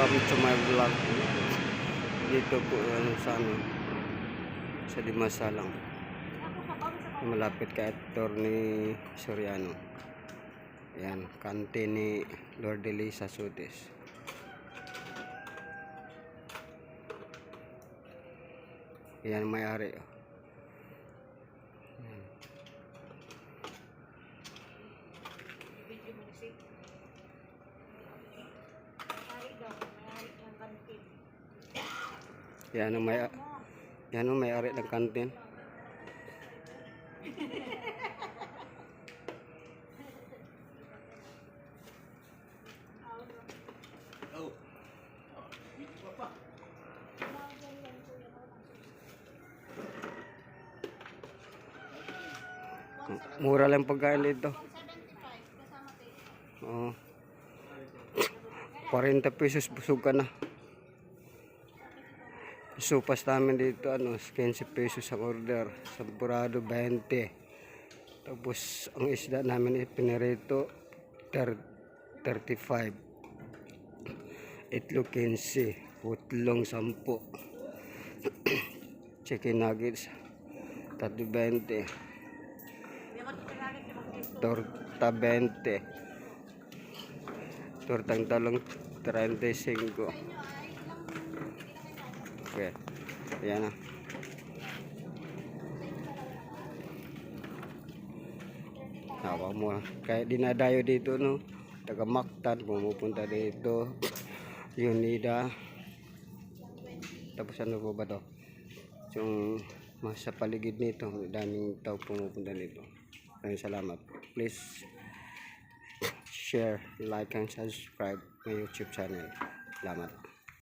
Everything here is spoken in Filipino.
welcome to my vlog. Dito po sa Dimasalang, malapit kay Attorney Soriano. Ayan, kante ni Lord Elisa Sotes. Ayan, may-ari. Yan ang may-ari ng kantin. Mura lang pagkain dito. Oh. 40 pesos busog ka na. Sopas namin dito 15 pesos ang order, sampurado 20. Tapos ang isda namin pinirito 35. Itlog 15, putlong 10. Chicken nuggets 20. Torta 20. Tortang talong 35. Okay. Ayan na. Hawa mo. Kahit dinadayo dito, no? Taga Mactan, pumupunta dito. Unida. Tapos ano po ba to? Yung sa paligid nito, daming tao pumupunta dito. Maraming salamat. Please share, like, and subscribe my YouTube channel. Salamat.